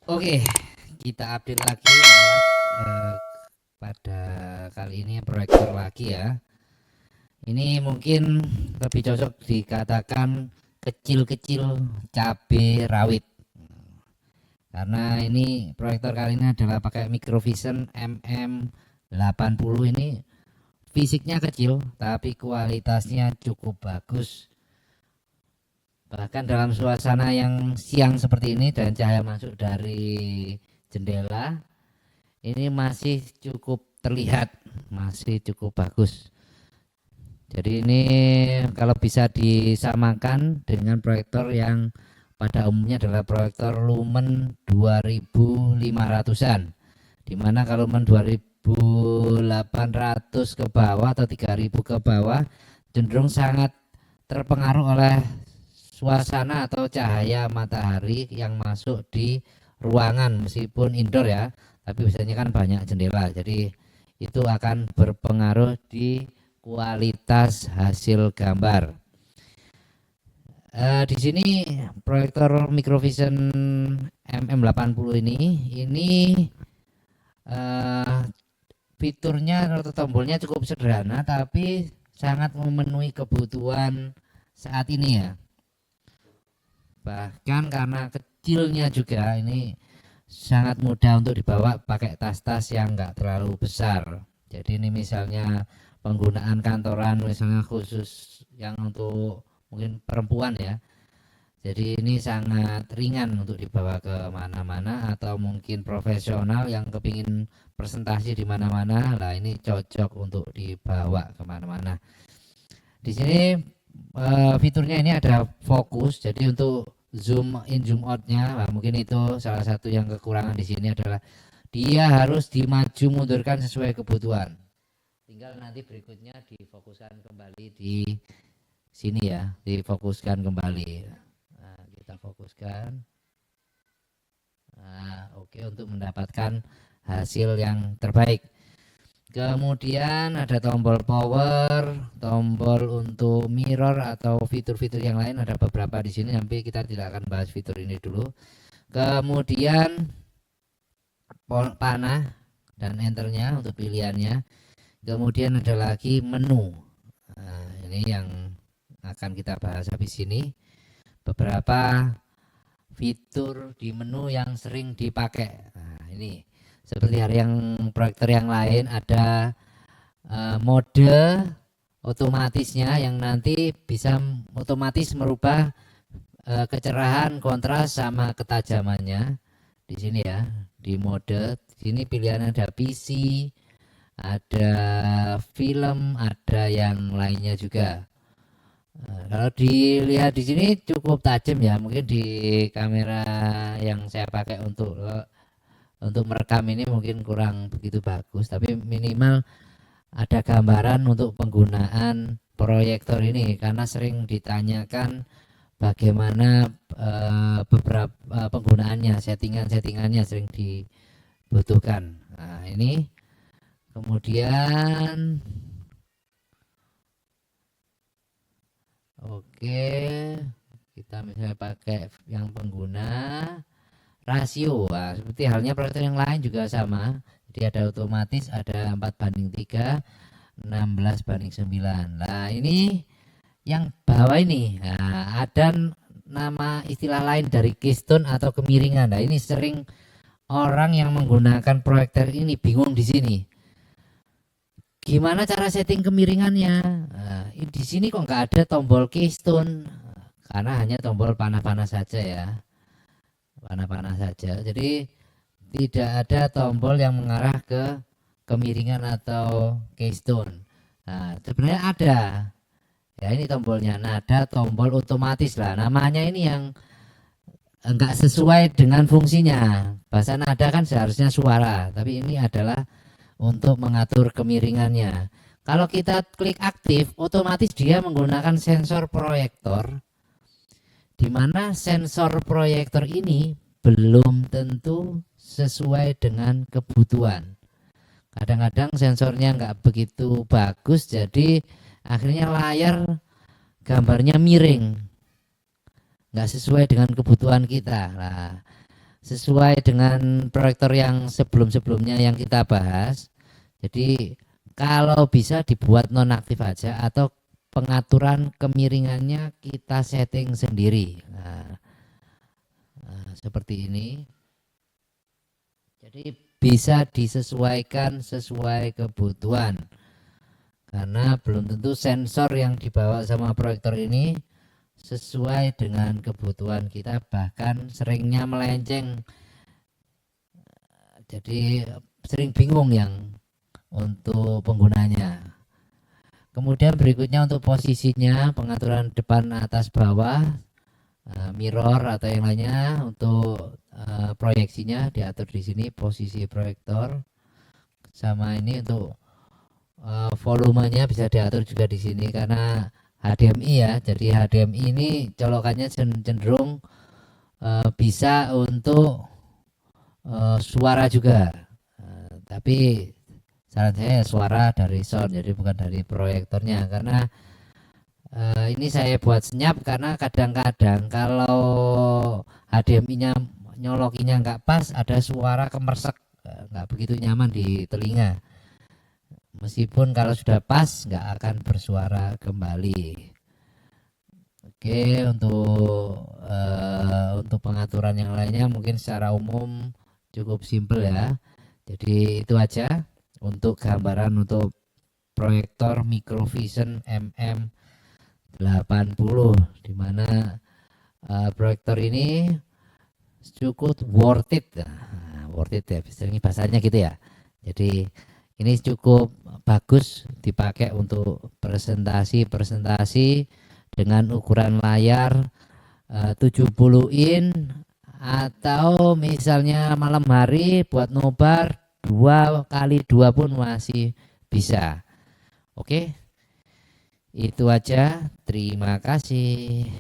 Oke, kita update lagi alat pada kali ini proyektor lagi ya. Ini mungkin lebih cocok dikatakan kecil-kecil cabai rawit. Karena ini proyektor kali ini adalah pakai Microvision MM80 ini fisiknya kecil tapi kualitasnya cukup bagus. Bahkan dalam suasana yang siang seperti ini dan cahaya masuk dari jendela ini masih cukup terlihat, masih cukup bagus. Jadi ini kalau bisa disamakan dengan proyektor yang pada umumnya adalah proyektor lumen 2500-an, dimana kalau lumen 2800 ke bawah atau 3000 ke bawah cenderung sangat terpengaruh oleh suasana atau cahaya matahari yang masuk di ruangan, meskipun indoor ya, tapi biasanya kan banyak jendela, jadi itu akan berpengaruh di kualitas hasil gambar. Di sini proyektor Microvision MM80 ini eh, fiturnya atau tombolnya cukup sederhana tapi sangat memenuhi kebutuhan saat ini ya. Bahkan karena kecilnya juga ini sangat mudah untuk dibawa pakai tas-tas yang enggak terlalu besar. Jadi ini misalnya penggunaan kantoran misalnya khusus yang untuk mungkin perempuan ya. Jadi ini sangat ringan untuk dibawa ke mana-mana, atau mungkin profesional yang kepingin presentasi di mana-mana, lah ini cocok untuk dibawa kemana-mana. Di sini fiturnya ini ada fokus, jadi untuk zoom in zoom outnya, nah mungkin itu salah satu yang kekurangan di sini adalah dia harus dimaju mundurkan sesuai kebutuhan. Tinggal nanti berikutnya difokuskan kembali di sini ya, difokuskan kembali. Nah, kita fokuskan. Nah, oke, untuk mendapatkan hasil yang terbaik. Kemudian ada tombol power, tombol untuk mirror atau fitur-fitur yang lain ada beberapa di sini, tapi kita tidak akan bahas fitur ini dulu. Kemudian panah dan enternya untuk pilihannya. Kemudian ada lagi menu. Nah, ini yang akan kita bahas habis ini. Beberapa fitur di menu yang sering dipakai. Nah, ini seperti yang proyektor yang lain ada mode otomatisnya yang nanti bisa otomatis merubah kecerahan, kontras sama ketajamannya. Di sini ya, di mode sini pilihan ada PC, ada film, ada yang lainnya juga. Nah, kalau dilihat di sini cukup tajam ya, mungkin di kamera yang saya pakai untuk merekam ini mungkin kurang begitu bagus, tapi minimal ada gambaran untuk penggunaan proyektor ini, karena sering ditanyakan bagaimana beberapa penggunaannya, settingannya sering dibutuhkan. Nah, ini kemudian oke, kita misalnya pakai yang pengguna rasio. Nah, seperti halnya proyektor yang lain juga sama. Jadi ada otomatis, ada 4:3, 16:9. Nah, ini yang bawah ini, nah, ada nama istilah lain dari keystone atau kemiringan. Nah, ini sering orang yang menggunakan proyektor ini bingung di sini. Gimana cara setting kemiringannya? Nah, di sini kok nggak ada tombol keystone, karena hanya tombol panah-panah saja ya, panah-panah saja. Jadi tidak ada tombol yang mengarah ke kemiringan atau keystone. Nah, sebenarnya ada. Ya ini tombolnya, nada tombol otomatis lah. Namanya ini yang enggak sesuai dengan fungsinya. Bahasa nada kan seharusnya suara, tapi ini adalah untuk mengatur kemiringannya. Kalau kita klik aktif, otomatis dia menggunakan sensor proyektor, di mana sensor proyektor ini belum tentu sesuai dengan kebutuhan. Kadang-kadang sensornya nggak begitu bagus, jadi akhirnya layar gambarnya miring, nggak sesuai dengan kebutuhan kita. Nah, sesuai dengan proyektor yang sebelum-sebelumnya yang kita bahas. Jadi kalau bisa dibuat nonaktif aja atau pengaturan kemiringannya kita setting sendiri. Seperti ini. Jadi bisa disesuaikan sesuai kebutuhan. Karena belum tentu sensor yang dibawa sama proyektor ini sesuai dengan kebutuhan kita, bahkan seringnya melenceng. Jadi sering bingung yang untuk penggunanya. Kemudian berikutnya untuk posisinya, pengaturan depan, atas, bawah, mirror atau yang lainnya. Untuk proyeksinya diatur di sini, posisi proyektor. Sama ini untuk volumenya bisa diatur juga di sini karena HDMI ya. Jadi HDMI ini colokannya cenderung bisa untuk suara juga. Tapi saran saya suara dari sound, jadi bukan dari proyektornya, karena ini saya buat senyap karena kadang-kadang kalau HDMI-nya nyolokinya nggak pas, ada suara kemersek, nggak begitu nyaman di telinga. Meskipun kalau sudah pas nggak akan bersuara kembali. Oke, untuk pengaturan yang lainnya mungkin secara umum cukup simple ya. Jadi itu aja untuk gambaran untuk proyektor Microvision MM80, dimana proyektor ini cukup worth it. Worth it ya, ini bahasanya gitu ya. Jadi ini cukup bagus dipakai untuk presentasi dengan ukuran layar 70 in, atau misalnya malam hari buat nobar 2x2 pun masih bisa. Oke, itu aja. Terima kasih.